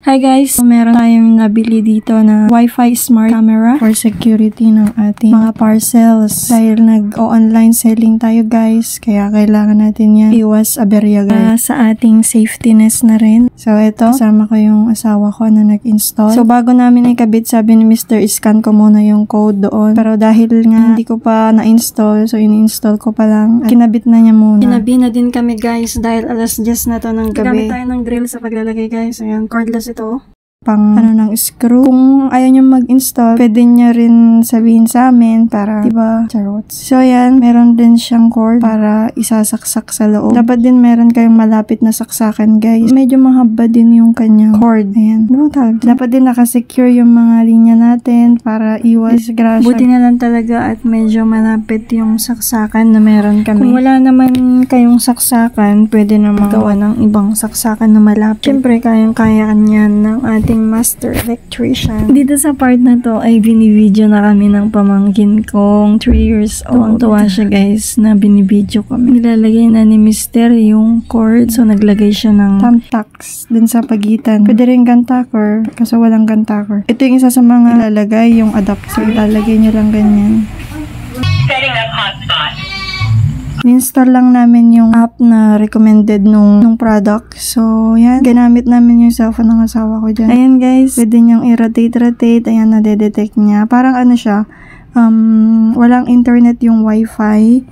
Hi guys! So, meron tayong nabili dito na Wi-Fi smart camera for security ng ating mga parcels. Dahil nag-online selling tayo guys, kaya kailangan natin yan iwas aberya guys. Sa ating safetyness na rin. So ito, kasama ko yung asawa ko na nag-install. So bago namin ikabit, sabi ni Mr. Scan ko muna yung code doon. Pero dahil nga hindi ko pa na-install, so in-install ko pa lang. Kinabit na niya muna. Kinabi na din kami guys dahil alas 10 na to ng gabi. Gamit tayo ng drill sa paglalagay guys. Ayan, cordless ito. Pang ng screw. Kung ayaw nyo mag-install, pwede nyo rin sabihin sa amin para, diba, charots. So, yan, meron din siyang cord para isasaksak sa loob. Dapat din meron kayong malapit na saksakan, guys. Medyo mahaba din yung kanyang cord. Ayan. Ano tawag? Dapat din nakasecure yung mga linya natin para iwas disgrasya. Buti na lang talaga at medyo malapit yung saksakan na meron kami. Kung wala naman kayong saksakan, pwede naman gawa ng ibang saksakan na malapit. Siyempre, kayang-kaya niyan ng ating master electrician. Dito sa part na to ay binibideo na kami ng pamangkin kong 3 years old. Tuwa siya guys na binibideo kami. Nilalagay na ni Mr. yung cord. So naglagay siya ng thumbtacks dun sa pagitan. Pwede rin gantacker kasi walang gantacker. Ito yung isa sa mga ilalagay yung adapter. So ilalagay nyo lang ganyan. Setting up hotspot. Install lang namin yung app na recommended nung product. So, yan. Ginamit namin yung cellphone ng asawa ko dyan. Ayan guys, pwede niyang i-rotate. Ayan, nadedetect niya. Parang ano siya, walang internet yung wifi.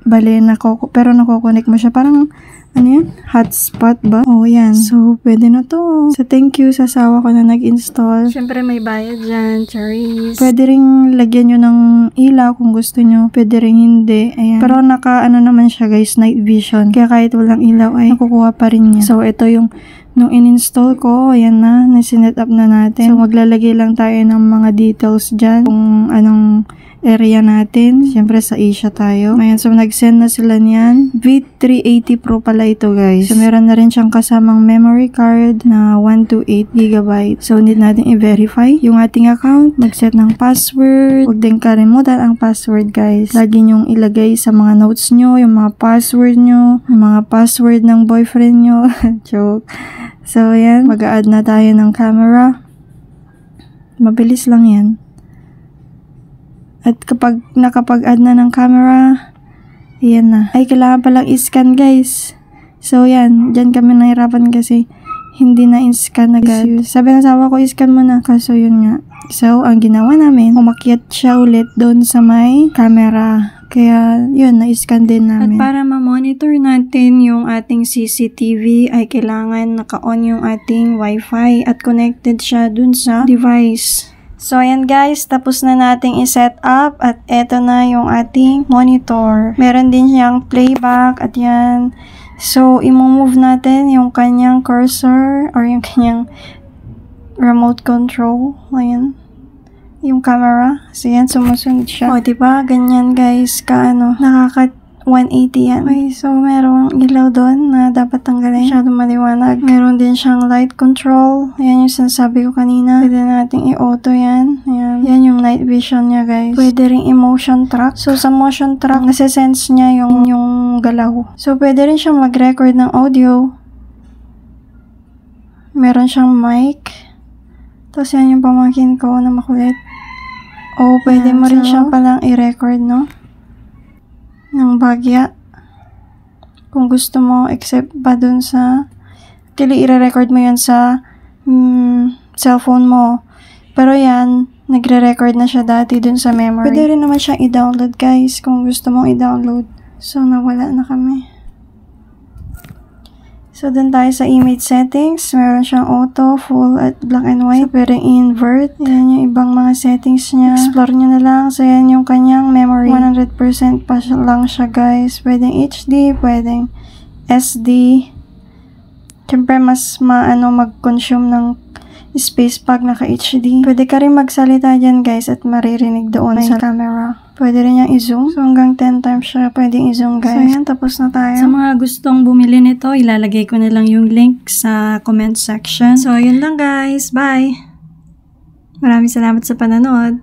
Bale, pero nakokonek mo siya. Parang, ano yan? Hotspot ba? Oh, yan. So, pwede na to. So, thank you sa asawa ko na nag-install. Siyempre, may bayad dyan. Cherries. Pwede ring lagyan nyo ng ilaw kung gusto nyo. Pwede ring hindi. Ayan. Pero ano naman siya guys, night vision. Kaya kahit walang ilaw ay nakukuha pa rin niya. So, ito yung nung in-install ko, ayan na, nasinet up na natin. So, maglalagay lang tayo ng mga details dyan. Kung anong area natin. Siyempre, sa Asia tayo. Ayan, so nag-send na sila niyan. V380 Pro pala ito, guys. So, meron na rin siyang kasamang memory card na 128 GB. So, need natin i-verify yung ating account. Mag-set ng password. Huwag din kalimutan ang password, guys. Lagi nyong ilagay sa mga notes nyo, yung mga password nyo, yung mga password ng boyfriend nyo. Joke. So, ayan. Mag-a-add na tayo ng camera. Mabilis lang yan. At kapag nakapag-add na ng camera, ayan na. Ay, kailangan palang i-scan, guys. So, yan. Diyan kami nahirapan kasi hindi na i-scan agad. Sabi ng asawa ko, i-scan mo na. Kaso, yun nga. So, ang ginawa namin, umakyat siya ulit doon sa may camera. Kaya, yun, na-scan din namin. At para ma-monitor natin yung ating CCTV, ay kailangan naka-on yung ating Wi-Fi at connected siya dun sa device. So, ayan guys, tapos na nating i-set up at eto na yung ating monitor. Meron din siyang playback at yan. So, i-move natin yung kanyang cursor or yung kanyang remote control. Ayan. Yung camera. So, yan, sumusunod siya. O, diba? Ganyan guys, nakaka 180 yan. Okay, so merong ilaw doon na dapat tanggalin. Masyadong maliwanag. Meron din siyang light control. Ayan yung sinasabi ko kanina. Pwede nating i-auto yan. Ayan. Yan yung night vision niya, guys. Pwede ring i-motion track. So, sa motion track, nasa-sense niya yung galaw. So, pwede rin siyang mag-record ng audio. Meron siyang mic. Tapos, yan yung pamangkin ko na makulit. O, pwede mo rin siyang palang i-record, no? Ng bagya. Kung gusto mo, except pa dun sa actually, i-record mo yan sa cellphone mo. Pero yan, nagre-record na siya dati dun sa memory. Pwede rin naman siyang i-download, guys, kung gusto mong i-download. So, nawala na kami. So, dun tayo sa image settings. Meron siyang auto, full at black and white. So, pwedeng invert. Yan yung ibang mga settings niya. Explore nyo na lang. So, yan yung kanyang memory. 100% pa lang siya, guys. Pwedeng HD, pwedeng SD. Siyempre, mas mag-consume ng space pag naka-HD. Pwede ka rin magsalita dyan, guys, at maririnig doon sa camera. Pwede rin niyang i-zoom. So, hanggang 10 times siya pwedeng i-zoom, guys. So, yan. Tapos na tayo. Sa mga gustong bumili nito, ilalagay ko na lang yung link sa comment section. So, yun lang, guys. Bye! Maraming salamat sa panonood.